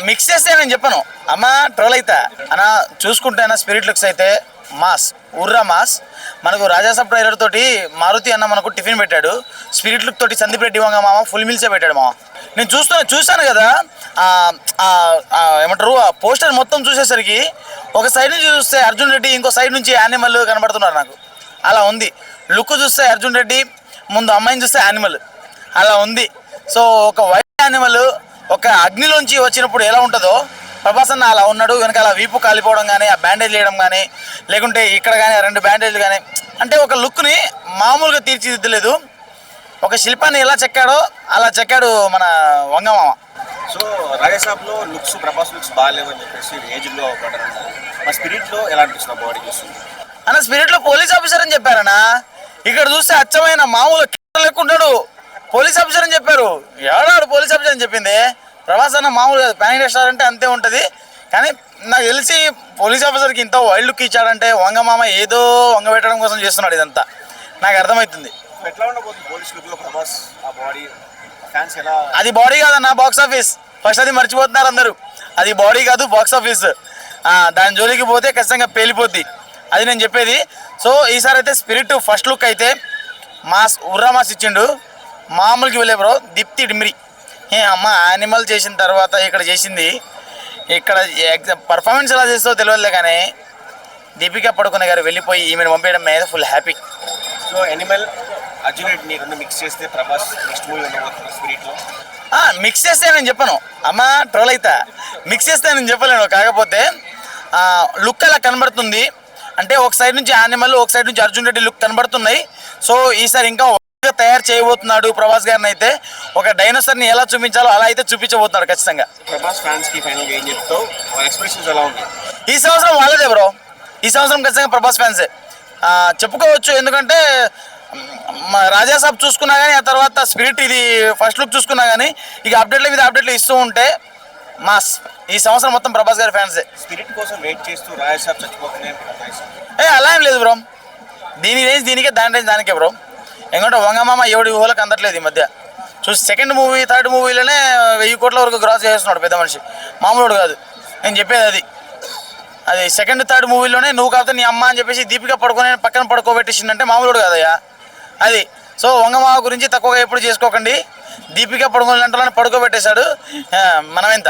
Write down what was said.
Mix చేస్తే నేను చెప్పను అమ్మ ట్రోల్ అవుతా అన్న. చూసుకుంటే అన్న స్పిరిట్ లుక్స్ అయితే మాస్, ఉర్రా మాస్. మనకు రాజాసాబ్ ట్రైలర్ తోటి మారుతి అన్న మనకు టిఫిన్ పెట్టాడు. స్పిరిట్ లుక్ తోటి సందీప్ రెడ్డి వంగ మామ ఫుల్ మీల్సే పెట్టాడు మామ. నేను చూశాను కదా, ఏమంటారు ఆ పోస్టర్ మొత్తం చూసేసరికి ఒక సైడ్ నుంచి చూస్తే అర్జున్ రెడ్డి, ఇంకో సైడ్ నుంచి యానిమల్ కనబడుతున్నారు నాకు. అలా ఉంది లుక్. చూస్తే అర్జున్ రెడ్డి, ముందు అమ్మాయిని చూస్తే యానిమల్, అలా ఉంది. సో ఒక వైట్ యానిమల్ ఒక అగ్నిలోంచి వచ్చినప్పుడు ఎలా ఉంటుందో ప్రభాస్ అన్న అలా ఉన్నాడు. వెనకాల వీపు కాలిపోవడం కానీ, ఆ బ్యాండేజ్ వేయడం కానీ, లేకుంటే ఇక్కడ కానీ 2 బ్యాండేజ్లు కానీ, అంటే ఒక లుక్ని మామూలుగా తీర్చిదిద్దలేదు. ఒక శిల్పాన్ని ఎలా చెక్కాడో అలా చెక్కాడు మన వంగమామ. సో రాజాసాబ్లో లుక్స్, ప్రభాస్ లుక్స్ బాగాలేవని చెప్పేసి ఏజ్లో మా స్పిరిట్లో ఎలా అనిపిస్తుంది బాడీ చూస్తుంది అన్న? స్పిరిట్లో పోలీస్ ఆఫీసర్ అని చెప్పారన్నా. ఇక్కడ చూస్తే అచ్చమైన మామూలు లెక్కుంటాడు, పోలీస్ ఆఫీసర్ అని చెప్పారు. ఎవడాడు పోలీస్ ఆఫీసర్ అని చెప్పింది? ప్రభాస్ అన్న మామూలు కాదు, ప్యానిక్ రెస్టారెంట్ అంతే ఉంటుంది. కానీ నాకు తెలిసి పోలీస్ ఆఫీసర్కి ఇంత వైల్డ్ లుక్ ఇచ్చాడంటే వంగమామ ఏదో వంగ పెట్టడం కోసం చేస్తున్నాడు. ఇదంతా నాకు అర్థమవుతుంది. ఎట్లా ఉండబోతుంది పోలీస్ లుక్లో ప్రభాస్ ఆ బాడీ? ఫ్యాన్స్ ఎలా? అది బాడీ కాదన్న, బాక్స్ ఆఫీస్. ఫస్ట్ అది మర్చిపోతున్నారు అందరూ. అది బాడీ కాదు, బాక్స్ ఆఫీస్. దాని జోలికి పోతే ఖచ్చితంగా పేలిపోద్ది, అది నేను చెప్పేది. సో ఈసారి అయితే స్పిరిట్ ఫస్ట్ లుక్ అయితే మాస్, ఉర్రా మాస్ ఇచ్చిండు. మామూలుకి వెళ్ళే బ్రో, దీప్తి డిమ్రి అమ్మ యానిమల్ చేసిన తర్వాత ఇక్కడ చేసింది. ఇక్కడ పర్ఫార్మెన్స్ ఎలా చేస్తుందో తెలియదులే, కానీ దీపికా పడుకునే గారు వెళ్ళిపోయి ఈమెను పంపేయడం మీద full happy. So animal, Arjun రెడ్డిని రెండు మిక్స్ చేస్తే ప్రభాస్ నెక్స్ట్ మూవీ ఉండబోతుంది స్పిరిట్లో. మిక్స్ చేస్తే నేను చెప్పను అమ్మ, ట్రోల్ అవుతా. మిక్స్ చేస్తే నేను చెప్పలేను. కాకపోతే లుక్ అలా కనబడుతుంది. అంటే ఒక సైడ్ నుంచి యానిమల్, ఒక సైడ్ నుంచి అర్జున్ రెడ్డి లుక్ కనబడుతున్నాయి. సో ఈసారి ఇంకా తయారు చేయబోతున్నాడు ప్రభాస్ గారిని. అయితే ఒక డైనోసార్ని ఎలా చూపించాలో అలా అయితే చూపించబోతున్నాడు ఖచ్చితంగా. ప్రభాస్ ఫ్యాన్స్ కి ఫైనల్ ఏం చెప్తావు? ఎక్స్ప్రెషన్స్ ఎలా ఉన్నాయి ఈ సంవత్సరం? వాళ్ళదే బ్రో, ఈ సంవత్సరం ఖచ్చితంగా ప్రభాస్ ఫ్యాన్సే చెప్పుకోవచ్చు. ఎందుకంటే రాజాసాబ్ చూసుకున్నా కానీ, ఆ తర్వాత స్పిరిట్ ఇది ఫస్ట్ లుక్ చూసుకున్నా కానీ, ఇక అప్డేట్ల మీద అప్డేట్లు ఇస్తూ ఉంటే మాస్. ఈ సంవత్సరం మొత్తం ప్రభాస్ గారి ఫ్యాన్సే. స్పిరిట్ కోసం వెయిట్ చేస్తూ రాజాసాబ్ చచ్చిపోతున్నాయి అలా ఏం లేదు బ్రో. దీని రేంజ్ దీనికే, దాని రేంజ్ దానికే బ్రో. ఎందుకంటే వంగమామ ఎవడి ఊహలకు అందట్లేదు ఈ మధ్య. చూసి సెకండ్ మూవీ, థర్డ్ మూవీలోనే 1000 కోట్ల వరకు గ్రాస్ చేస్తున్నాడు పెద్ద మనిషి, మామూలుడు కాదు. నేను చెప్పేది అది సెకండ్ థర్డ్ మూవీలోనే నువ్వు కాకపోతే నీ అమ్మ అని చెప్పేసి దీపిక పడుకొని పక్కన పడుకోబెట్టేసిందంటే మామూలుడు కాదయ్యా అది. సో వంగమామ గురించి తక్కువగా ఎప్పుడు చేసుకోకండి. దీపిక పడుకోవాలంటే పడుకోబెట్టేశాడు. మనమెంత